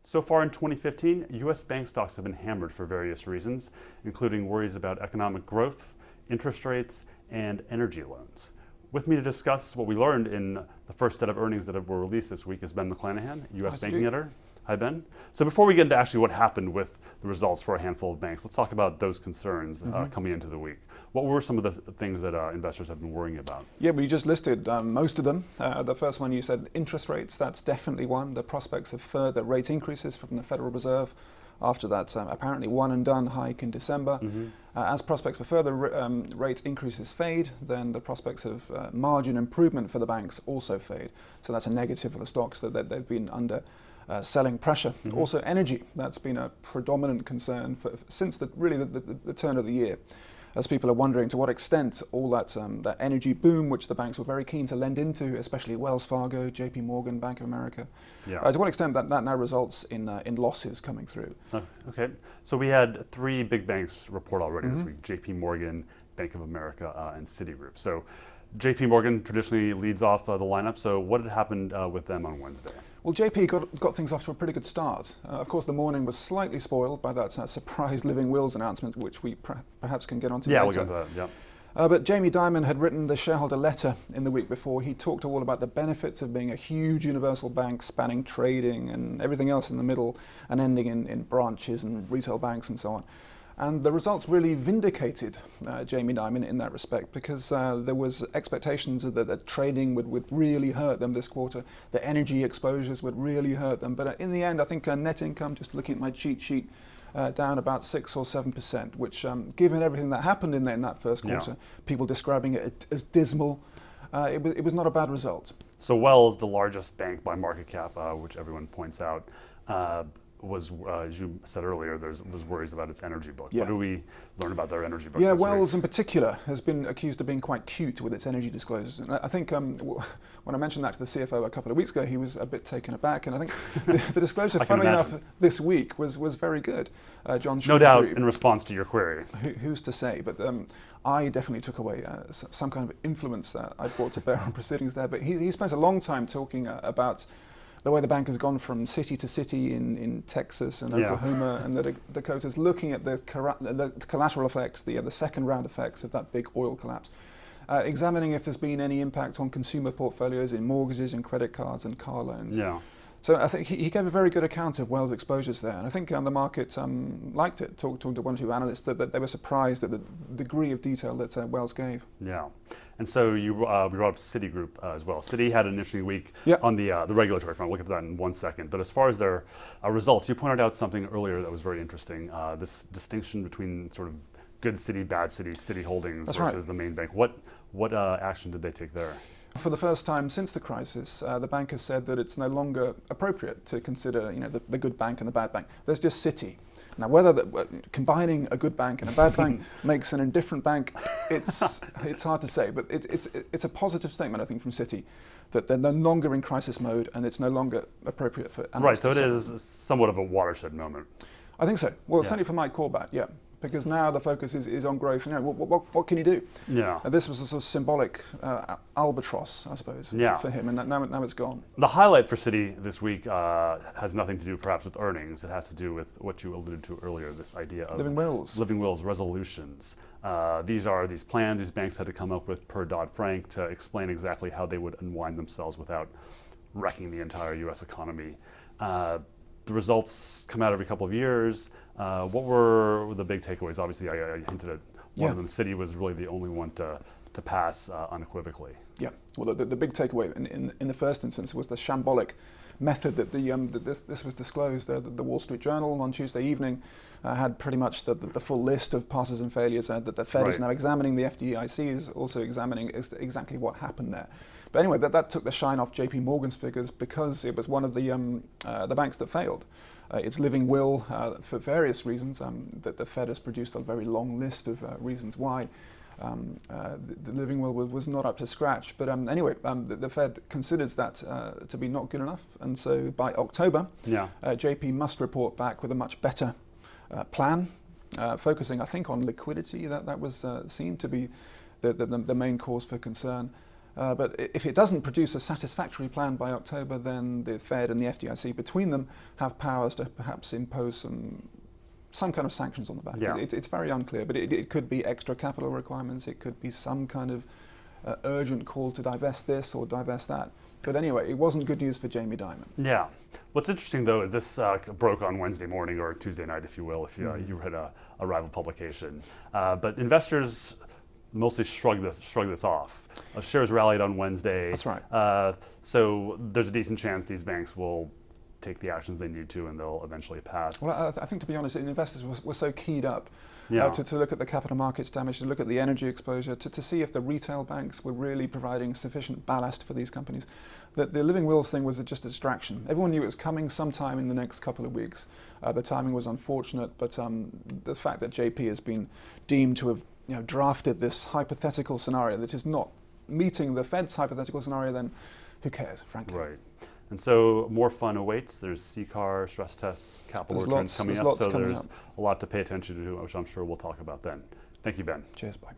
So far in 2015, U.S. bank stocks have been hammered for various reasons, including worries about economic growth, interest rates, and energy loans. With me to discuss what we learned in the first set of earnings that were released this week is Ben McLannahan, U.S. banking editor. Hi, Ben. So before we get into actually what happened with the results for a handful of banks, let's talk about those concerns coming into the week. What were some of the things that investors have been worrying about? Yeah, we just listed most of them. The first one you said interest rates, that's definitely one. The prospects of further rate increases from the Federal Reserve after that apparently one and done hike in December. As prospects for further rate increases fade, then the prospects of margin improvement for the banks also fade. So that's a negative for the stocks that they've been under selling pressure. Also energy, that's been a predominant concern since the turn of the year, as people are wondering to what extent all that energy boom, which the banks were very keen to lend into, especially Wells Fargo, JP Morgan, Bank of America, to what extent that now results in losses coming through. Okay, so we had three big banks report already this week: JP Morgan, Bank of America, and Citigroup. So JP Morgan traditionally leads off the lineup. So what had happened with them on Wednesday? Well, JP got things off to a pretty good start. Of course, the morning was slightly spoiled by that surprise living wills announcement, which we perhaps can get onto later. We'll get into that, but Jamie Dimon had written the shareholder letter in the week before. He talked all about the benefits of being a huge universal bank spanning trading and everything else in the middle and ending in branches and retail banks and so on. And the results really vindicated Jamie Dimon in that respect, because there was expectations that trading would really hurt them this quarter. The energy exposures would really hurt them. But in the end, I think net income, just looking at my cheat sheet, down about 6 or 7%, which given everything that happened in that first quarter, people describing it as dismal, it was not a bad result. So Wells, the largest bank by market cap, which everyone points out, was, as you said earlier, was worries about its energy book. What do we learn about their energy book? Wells in particular has been accused of being quite cute with its energy disclosures. And I think when I mentioned that to the CFO a couple of weeks ago, he was a bit taken aback. And I think the disclosure, funnily enough, this week was very good. John No doubt in response to your query. Who's to say? But I definitely took away some kind of influence that I brought to bear on proceedings there. But he spent a long time talking about the way the bank has gone from city to city in Texas and Oklahoma and the Dakotas, looking at the collateral effects, the second round effects of that big oil collapse, examining if there's been any impact on consumer portfolios in mortgages and credit cards and car loans. So I think he gave a very good account of Wells' exposures there. And I think the market liked it. Talked to one or two analysts that they were surprised at the degree of detail that Wells gave. And so you brought up Citigroup as well. Citi had an interesting week on the regulatory front. We'll get to that in 1 second. But as far as their results, you pointed out something earlier that was very interesting, this distinction between sort of good Citi, bad Citi Holdings versus the main bank. What action did they take there? For the first time since the crisis, the bank has said that it's no longer appropriate to consider the good bank and the bad bank. There's just Citi. Now, whether combining a good bank and a bad bank makes an indifferent bank, it's hard to say. But it's a positive statement, I think, from Citi, that they're no longer in crisis mode and it's no longer appropriate for analysts. Right, so it is somewhat of a watershed moment. I think so. Well, certainly for Mike Corbat, because now the focus is on growth. What can you do? This was a sort of symbolic albatross, I suppose, for him, and now it's gone. The highlight for Citi this week has nothing to do perhaps with earnings. It has to do with what you alluded to earlier, this idea of living wills resolutions. These are these plans these banks had to come up with per Dodd-Frank to explain exactly how they would unwind themselves without wrecking the entire U.S. economy. The results come out every couple of years. What were the big takeaways? Obviously, I hinted at one of them. Citi was really the only one to pass unequivocally. Well, the big takeaway in the first instance was the shambolic method that this was disclosed. The Wall Street Journal on Tuesday evening had pretty much the full list of passes and failures that the Fed is now examining. The FDIC is also examining exactly what happened there. But anyway, that took the shine off JP Morgan's figures because it was one of the banks that failed. Its living will, for various reasons, that the Fed has produced a very long list of reasons why the living will was not up to scratch. But anyway, the Fed considers that to be not good enough. And so by October, JP must report back with a much better plan, focusing, I think, on liquidity. That was seemed to be the main cause for concern. But if it doesn't produce a satisfactory plan by October, then the Fed and the FDIC between them have powers to perhaps impose some kind of sanctions on the bank. Yeah. It's very unclear, but it could be extra capital requirements, it could be some kind of urgent call to divest this or divest that. But anyway, it wasn't good news for Jamie Dimon. Yeah. What's interesting, though, is this broke on Wednesday morning or Tuesday night, if you will, if you read a rival publication. But investors mostly shrug this off. Shares rallied on Wednesday. That's right. So there's a decent chance these banks will take the actions they need to, and they'll eventually pass. Well, I think, to be honest, investors were so keyed up Yeah. to look at the capital markets damage, to look at the energy exposure, to see if the retail banks were really providing sufficient ballast for these companies. The living wills thing was just a distraction. Everyone knew it was coming sometime in the next couple of weeks. The timing was unfortunate, but the fact that JP has been deemed to have drafted this hypothetical scenario that is not meeting the Fed's hypothetical scenario, then who cares, frankly? Right. And so more fun awaits. There's CCAR, stress tests, capital returns coming up. So there's a lot to pay attention to, which I'm sure we'll talk about then. Thank you, Ben. Cheers, bye.